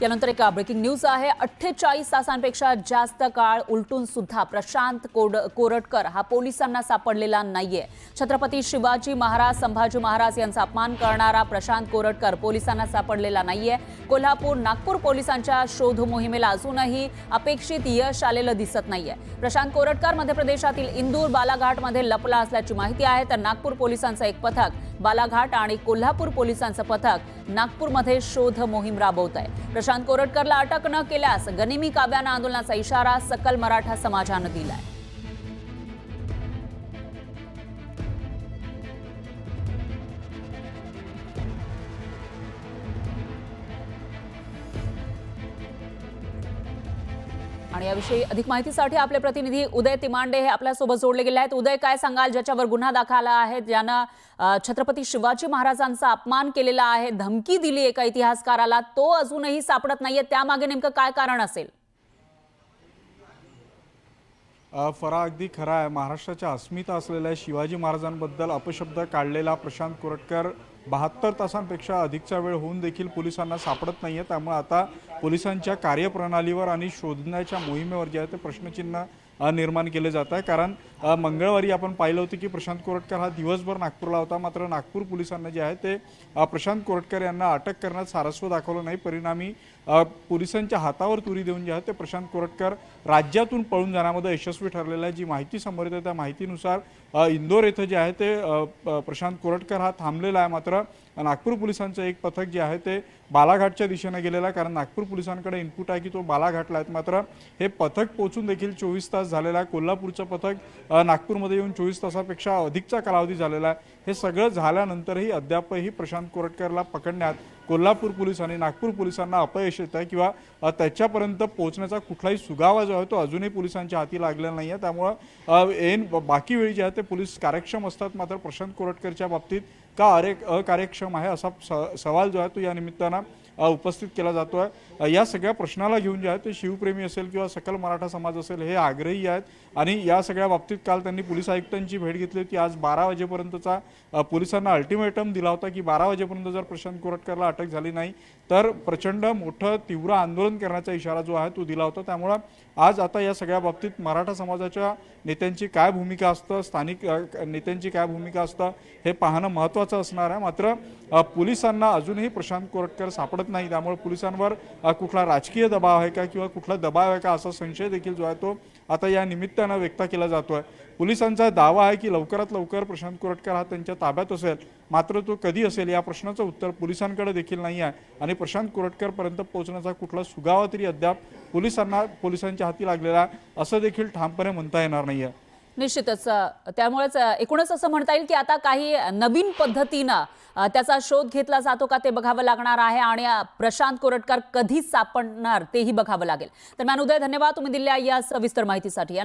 यानंतर एक breaking news आहे। 48 तासांपेक्षा जास्त काळ उलटून सुद्धा प्रशांत कोरटकर हा पोलिसांना सापडलेला नाहीये। छत्रपती शिवाजी महाराज संभाजी महाराज यांचा अपमान करणारा प्रशांत कोरटकर पोलिसांना सापडलेला नाहीये। कोल्हापूर नागपूर पोलिसांच्या शोध मोहिमेला अजूनही अपेक्षित यश आलेलं दिसत नाहीये। प्रशांत कोरटकर मध्य प्रदेशातील इंदूर बालाघाटमध्ये लपला असल्याची माहिती आहे। तर नागपूर पोलिसांचं एक पथक बालाघाट आणि कोल्हापूर पोलिसांचं पथक नागपूरमध्ये शोध मोहीम राबवत आहे। प्रशांत कोरटकरला अटक न केल्यास गनिमी काव्यानं आंदोलनाचा इशारा सकल मराठा समाजानं दिलाय। आणि याविषयी अधिक माहितीसाठी आपले प्रतिनिधी उदय तिमांडे हे आपल्या सोबत जोडले गेले आहेत। उदय, काय सांगाल ज्याच्यावर गुन्हा दाखल आहे, ज्यानं छत्रपती शिवाजी महाराजांचा अपमान केलेला आहे, धमकी दिली एका इतिहासकाराला, तो अजूनही सापडत नाहीये, त्यामागे नेमकं काय कारण असेल? फरा अगदी खरा आहे। महाराष्ट्राच्या अस्मिता असलेल्या शिवाजी महाराजांबद्दल अपशब्द काढलेला प्रशांत कोरटकर 72 तासांपेक्षा अधिकचा वेळ होऊन देखील पोलिसांना सापडत नाहीये। त्यामुळे आता पोलिसांच्या कार्यप्रणालीवर आणि शोधण्याच्या मोहिमेवर जे आहे ते प्रश्नचिन्ह निर्माण केले जात आहे। कारण मंगळवारी आपण पाहिलं होतं की प्रशांत कोरटकर हा दिवसभर नागपूरला होता, मात्र नागपूर पोलिसांना जे आहे ते प्रशांत कोरटकर यांना अटक करण्यात सारस्व दाखवलं नाही। परिणामी पोलिसांच्या हातावर तुरी देऊन जे आहे ते प्रशांत कोरटकर राज्यातून पळून जाण्यामध्ये यशस्वी ठरलेला आहे। जी माहिती समोर येते त्या माहितीनुसार इंदोर येथे जे आहे ते प्रशांत कोरटकर हा थांबलेला आहे। मात्र नागपूर पोलिसांचं एक पथक जे आहे ते बालाघाटच्या दिशेने गेलेलं आहे, कारण नागपूर पोलिसांकडे इनपुट आहे की तो बालाघाटला आहे। मात्र हे पथक पोहोचून देखील 24 तास झालेला आहे। कोल्हापूरचं पथक नागपूरमध्ये येऊन 24 तासापेक्षा अधिकचा कालावधी झालेला आहे। हे सगळं झाल्यानंतरही अद्यापही प्रशांत कोरटकरला पकडण्यात कोल्हापूर पोलीस आणि नागपूर पोलिसांना अपयश येत आहे किंवा त्याच्यापर्यंत पोहोचण्याचा कुठलाही सुगावा जो आहे तो अजूनही पोलिसांच्या हाती लागलेला नाही आहे। त्यामुळे बाकी वेळी जे आहे ते पोलीस कार्यक्षम असतात, मात्र प्रशांत कोरटकरच्या बाबतीत का अकार्यक्षम आहे असा सवाल जो आहे तो या निमित्तानं उपस्थित केला जातो आहे। या सगळ्या प्रश्नाला घेऊन जे आहे ते शिवप्रेमी असेल किंवा सकल मराठा समाज असेल हे आग्रही आहेत आणि या सगळ्या बाबतीत काल त्यांनी पोलीस आयुक्तांची भेट घेतली होती। आज 12 वाजेपर्यंतचा पोलिसांना अल्टिमेटम दिला होता की 12 वाजेपर्यंत जर प्रशांत कोरटकरला अटक झाली नाही तर प्रचंड मोठं तीव्र आंदोलन करण्याचा इशारा जो आहे तो दिला होता। त्यामुळे आज आता या सगळ्या बाबतीत मराठा समाजाच्या नेत्यांची काय भूमिका असतं, स्थानिक नेत्यांची काय भूमिका असतं हे पाहणं महत्त्वाचं असणार आहे। मात्र पोलिसांना अजूनही प्रशांत कोरटकर सापडत नाही, त्यामुळे पोलिसांवर कुठला राजकीय दबाव आहे का किंवा कुठला दबाव आहे का असा संशय देखील जो आहे तो आता या निमित्तानं व्यक्त केला जातोय। पोलिसांचा दावा आहे की लवकरात लवकर प्रशांत कोरटकर हा त्यांच्या ताब्यात असेल, मात्र तो कधी असेल या प्रश्नाचं उत्तर पोलिसांकडे देखील नाही आहे आणि प्रशांत कोरटकरपर्यंत पोहोचण्याचा कुठला सुगावा तरी अद्याप पोलिसांच्या हाती लागलेला असं देखील ठामपणे म्हणता येणार नाही आहे। निश्चितच, त्यामुळेच एकूणच असं म्हणता येईल की आता काही नवीन पद्धतीनं त्याचा शोध घेतला जातो का ते बघावं लागणार आहे आणि प्रशांत कोरटकर कधी सापडणार तेही बघावं लागेल। दरम्यान उदय, धन्यवाद तुम्ही दिलेल्या या सविस्तर माहितीसाठी।